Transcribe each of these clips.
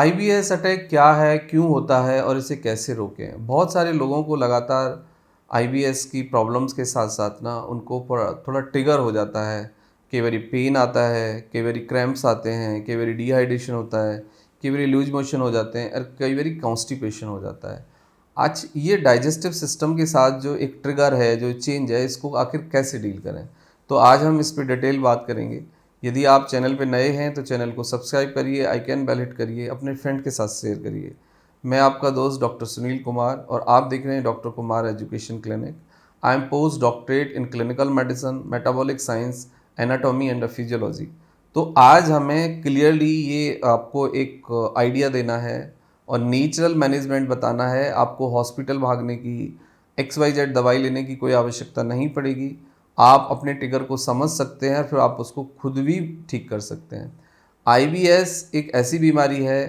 IBS attack क्या है, क्यों होता है और इसे कैसे रोकें? बहुत सारे लोगों को लगातार आईबीएस की प्रॉब्लम्स के साथ साथ ना उनको थोड़ा ट्रिगर हो जाता है। कई बारी पेन आता है, कई बारी क्रैम्प्स आते हैं, कई बारी डिहाइड्रेशन होता है, कई बारी लूज मोशन हो जाते हैं और कई बारी कॉन्स्टिपेशन हो जाता है। आज ये डाइजेस्टिव सिस्टम के साथ जो एक ट्रिगर है, जो चेंज है, इसको आखिर कैसे डील करें? तो आज हम इस पे डिटेल बात करेंगे। यदि आप चैनल पे नए हैं तो चैनल को सब्सक्राइब करिए, आइकन बेल हिट करिए, अपने फ्रेंड के साथ शेयर करिए। मैं आपका दोस्त डॉक्टर सुनील कुमार और आप देख रहे हैं doctor Kumar education clinic. I am post doctorate in clinical medicine, metabolic science, anatomy and physiology. तो आज हमें क्लियरली ये आपको एक आइडिया देना है और नेचुरल मैनेजमेंट बताना है। आपको हॉस्पिटल भागने की, XYZ दवाई लेने की कोई आवश्यकता नहीं पड़ेगी। आप अपने ट्रिगर को समझ सकते हैं, फिर आप उसको खुद भी ठीक कर सकते हैं। आईबीएस एक ऐसी बीमारी है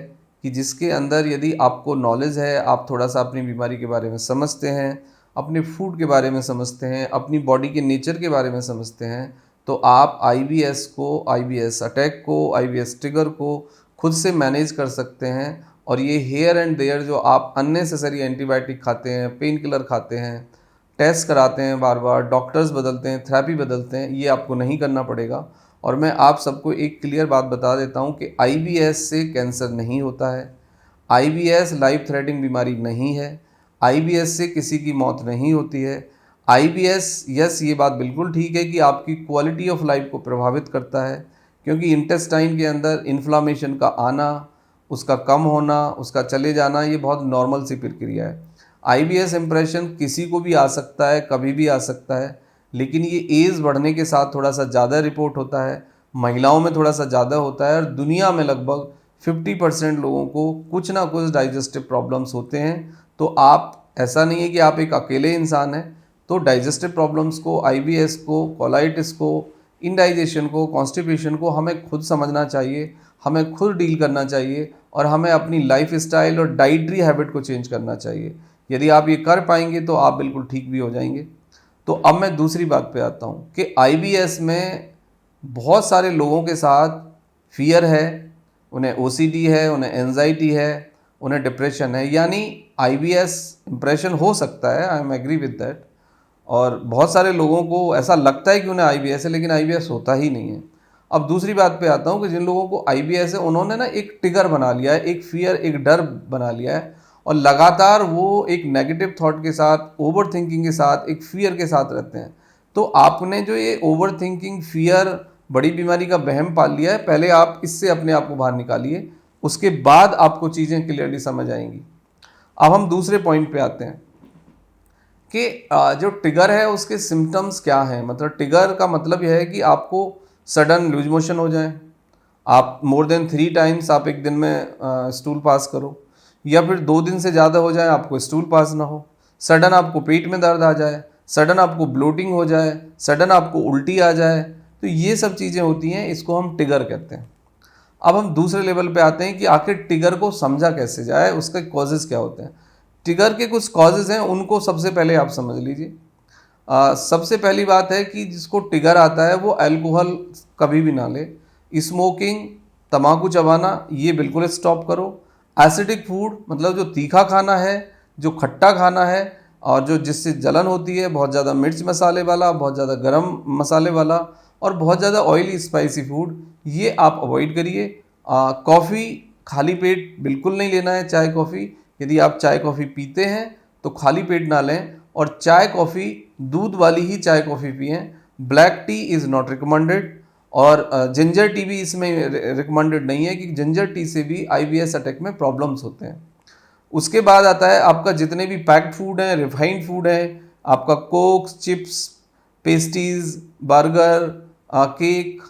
कि जिसके अंदर यदि आपको नॉलेज है, आप थोड़ा सा अपनी बीमारी के बारे में समझते हैं, अपने फूड के बारे में समझते हैं, अपनी बॉडी के नेचर के बारे में समझते हैं, तो आप आईबीएस को, आईबीएस अटैक को, आईबीएस ट्रिगर को खुद से मैनेज कर सकते हैं। और ये हेयर एंड देयर जो आप अननेसेसरी एंटीबायोटिक खाते हैं, पेन किलर खाते हैं, टेस्ट कराते हैं बार बार, डॉक्टर्स बदलते हैं, थेरेपी बदलते हैं, ये आपको नहीं करना पड़ेगा। और मैं आप सबको एक क्लियर बात बता देता हूँ कि आईबीएस से कैंसर नहीं होता है। आईबीएस लाइफ थ्रेटनिंग बीमारी नहीं है। आईबीएस से किसी की मौत नहीं होती है। आईबीएस, यस, ये बात बिल्कुल ठीक है कि आपकी क्वालिटी ऑफ लाइफ को प्रभावित करता है, क्योंकि इंटेस्टाइन के अंदर इन्फ्लामेशन का आना, उसका कम होना, उसका चले जाना, ये बहुत नॉर्मल सी प्रक्रिया है। आईबीएस इंप्रेशन किसी को भी आ सकता है, कभी भी आ सकता है, लेकिन ये एज बढ़ने के साथ थोड़ा सा ज़्यादा रिपोर्ट होता है, महिलाओं में थोड़ा सा ज़्यादा होता है और दुनिया में लगभग 50% लोगों को कुछ ना कुछ डाइजेस्टिव प्रॉब्लम्स होते हैं। तो आप, ऐसा नहीं है कि आप एक अकेले इंसान हैं। तो डाइजेस्टिव प्रॉब्लम्स को, आईबीएस को, कोलाइटिस को, इंडाइजेशन को, कॉन्स्टिपेशन को हमें खुद समझना चाहिए, हमें खुद डील करना चाहिए और हमें अपनी लाइफ स्टाइल और डाइटरी हैबिट को चेंज करना चाहिए। यदि आप ये कर पाएंगे तो आप बिल्कुल ठीक भी हो जाएंगे। तो अब मैं दूसरी बात पे आता हूँ कि आईबीएस में बहुत सारे लोगों के साथ फियर है, उन्हें ओसीडी है, उन्हें एंजाइटी है, उन्हें डिप्रेशन है। यानी आईबीएस इंप्रेशन हो सकता है, I am agree with that. और बहुत सारे लोगों को ऐसा लगता है कि उन्हें आईबीएस है, लेकिन आईबीएस होता ही नहीं है। अब दूसरी बात पे आता हूँ कि जिन लोगों को आईबीएस है, उन्होंने ना एक ट्रिगर बना लिया है, एक फियर, एक डर बना लिया है और लगातार वो एक नेगेटिव थॉट के साथ, ओवर थिंकिंग के साथ, एक फियर के साथ रहते हैं। तो आपने जो ये ओवर थिंकिंग, फियर, बड़ी बीमारी का वहम पाल लिया है, पहले आप इससे अपने आप को बाहर निकालिए, उसके बाद आपको चीज़ें क्लियरली समझ आएंगी। अब हम दूसरे पॉइंट पे आते हैं कि जो ट्रिगर है उसके सिम्टम्स क्या हैं। मतलब ट्रिगर का मतलब यह है कि आपको सडन लूज मोशन हो जाए, आप मोर देन 3 टाइम्स आप एक दिन में स्टूल पास करो, या फिर 2 दिन से ज़्यादा हो जाए आपको स्टूल पास ना हो, सडन आपको पेट में दर्द आ जाए, सडन आपको ब्लोटिंग हो जाए, सडन आपको उल्टी आ जाए, तो ये सब चीज़ें होती हैं, इसको हम ट्रिगर कहते हैं। अब हम दूसरे लेवल पे आते हैं कि आखिर ट्रिगर को समझा कैसे जाए, उसके कॉजेज़ क्या होते हैं। ट्रिगर के कुछ कॉजेज़ हैं, उनको सबसे पहले आप समझ लीजिए। सबसे पहली बात है कि जिसको ट्रिगर आता है वो अल्कोहल कभी भी ना ले। स्मोकिंग, तम्बाकू चबाना, ये बिल्कुल स्टॉप करो। एसिडिक फूड, मतलब जो तीखा खाना है, जो खट्टा खाना है और जो जिससे जलन होती है, बहुत ज़्यादा मिर्च मसाले वाला, बहुत ज़्यादा गरम मसाले वाला और बहुत ज़्यादा ऑयली स्पाइसी फूड, ये आप अवॉइड करिए। कॉफ़ी खाली पेट बिल्कुल नहीं लेना है, चाय कॉफ़ी। यदि आप चाय कॉफ़ी पीते हैं तो खाली पेट ना लें और चाय कॉफ़ी, दूध वाली ही चाय कॉफ़ी पिएं। Black T is not recommended और जिंजर टी भी इसमें रिकमेंडेड नहीं है, कि जिंजर टी से भी आईबीएस अटैक में प्रॉब्लम्स होते हैं। उसके बाद आता है आपका जितने भी पैक्ड फूड हैं, रिफाइंड फूड है, आपका Cokes, chips, pastries, burger, cake,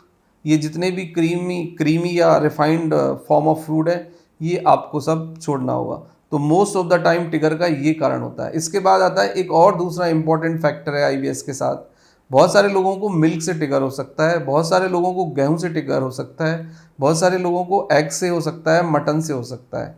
ये जितने भी क्रीमी या रिफाइंड फॉर्म ऑफ फूड है, ये आपको सब छोड़ना होगा। तो most of the time trigger का ये कारण होता है। इसके बाद आता है एक और दूसरा इंपॉर्टेंट फैक्टर है आईबीएस के साथ। बहुत सारे लोगों को मिल्क से ट्रिगर हो सकता है, बहुत सारे लोगों को गेहूं से ट्रिगर हो सकता है, बहुत सारे लोगों को एग से हो सकता है, मटन से हो सकता है।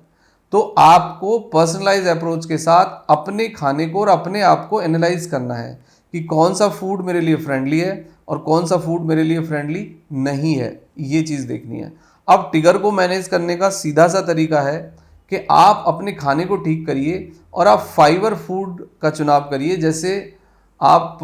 तो आपको पर्सनलाइज अप्रोच के साथ अपने खाने को और अपने आप को एनालाइज करना है कि कौन सा फूड मेरे लिए फ्रेंडली है और कौन सा फूड मेरे लिए फ्रेंडली नहीं है, ये चीज़ देखनी है। अब ट्रिगर को मैनेज करने का सीधा सा तरीका है कि आप अपने खाने को ठीक करिए और आप फाइबर फूड का चुनाव करिए। जैसे आप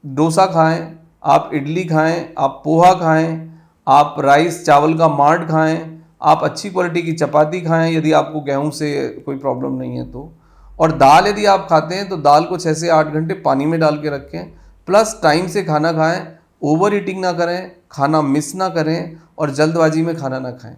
डोसा खाएं, आप इडली खाएं, आप पोहा खाएं, आप राइस चावल का मार्ट खाएं, आप अच्छी क्वालिटी की चपाती खाएं यदि आपको गेहूं से कोई प्रॉब्लम नहीं है तो। और दाल यदि आप खाते हैं तो दाल को 6 से 8 घंटे पानी में डाल के रखें। प्लस टाइम से खाना खाएं, ओवर ईटिंग ना करें, खाना मिस ना करें और जल्दबाजी में खाना ना खाएं।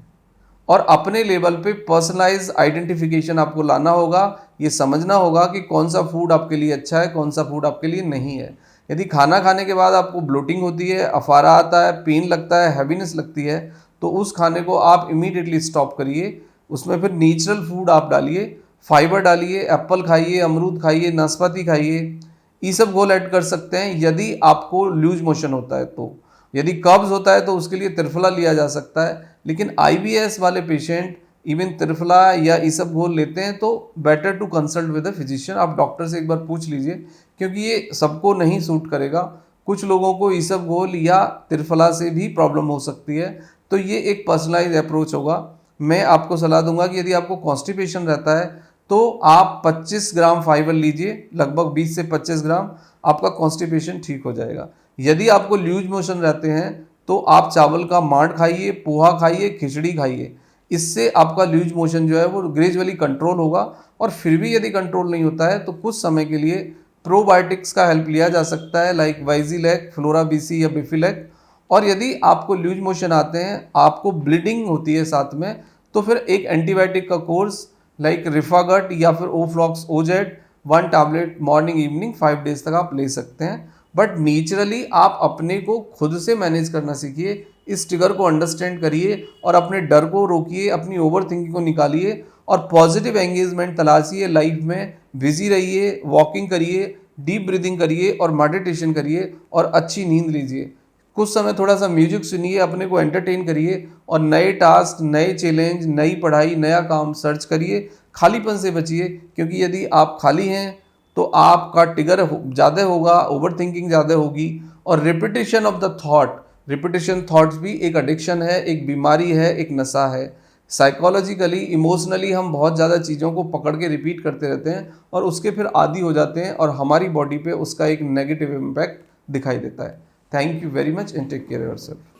और अपने लेवल पे पर्सनलाइज आइडेंटिफिकेशन आपको लाना होगा। ये समझना होगा कि कौन सा फूड आपके लिए अच्छा है, कौन सा फूड आपके लिए नहीं है। यदि खाना खाने के बाद आपको ब्लोटिंग होती है, अफारा आता है, पेन लगता है, हैवीनेस लगती है, तो उस खाने को आप इमीडिएटली स्टॉप करिए। उसमें फिर नेचुरल फूड आप डालिए, फाइबर डालिए, एप्पल खाइए, अमरूद खाइए, नाशपाती खाइए, ईसबगोल ऐड कर सकते हैं यदि आपको लूज मोशन होता है तो। यदि कब्ज होता है तो उसके लिए त्रिफला लिया जा सकता है। लेकिन IBS वाले पेशेंट इवन त्रिफला या ईसबगोल लेते हैं तो better to consult with a physician. आप डॉक्टर से एक बार पूछ लीजिए, क्योंकि ये सबको नहीं सूट करेगा। कुछ लोगों को ईसबगोल या त्रिफला से भी प्रॉब्लम हो सकती है, तो ये एक पर्सनलाइज अप्रोच होगा। मैं आपको सलाह दूंगा कि यदि आपको कॉन्स्टिपेशन रहता है तो आप 25 ग्राम फाइबर लीजिए, लगभग 20 से 25 ग्राम, आपका कॉन्स्टिपेशन ठीक हो जाएगा। यदि आपको लूज मोशन रहते हैं तो आप चावल का मांड खाइए, पोहा खाइए, खिचड़ी खाइए। इससे आपका लूज मोशन जो है वो ग्रेजुअली कंट्रोल होगा। और फिर भी यदि कंट्रोल नहीं होता है तो कुछ समय के लिए प्रोबायोटिक्स का हेल्प लिया जा सकता है, लाइक वाइजीलैक, फ्लोराबीसी या बिफिलैक। और यदि आपको लूज मोशन आते हैं, आपको ब्लीडिंग होती है साथ में, तो फिर एक एंटीबायोटिक का कोर्स लाइक रिफागट या फिर Oflox OZ 1 tablet morning evening 5 days तक आप ले सकते हैं। बट नेचुरली आप अपने को खुद से मैनेज करना सीखिए। इस ट्रिगर को अंडरस्टैंड करिए और अपने डर को रोकिए, अपनी ओवर थिंकिंग को निकालिए और पॉजिटिव एंगेजमेंट तलाशिए लाइफ में। बिजी रहिए, वॉकिंग करिए, डीप ब्रीदिंग करिए और मेडिटेशन करिए और अच्छी नींद लीजिए। कुछ समय थोड़ा सा म्यूजिक सुनिए, अपने को एंटरटेन करिए और नए टास्क, नए चैलेंज, नई पढ़ाई, नया काम सर्च करिए। खालीपन से बचिए, क्योंकि यदि आप खाली हैं तो आपका ट्रिगर ज़्यादा होगा, ओवर थिंकिंग ज़्यादा होगी। और repetition of the thought, repetition thoughts भी एक एडिक्शन है, एक बीमारी है, एक नशा है। साइकोलॉजिकली, इमोशनली हम बहुत ज़्यादा चीज़ों को पकड़ के रिपीट करते रहते हैं और उसके फिर आदी हो जाते हैं और हमारी बॉडी पे उसका एक नेगेटिव इम्पैक्ट दिखाई देता है। Thank you very much and take care yourself.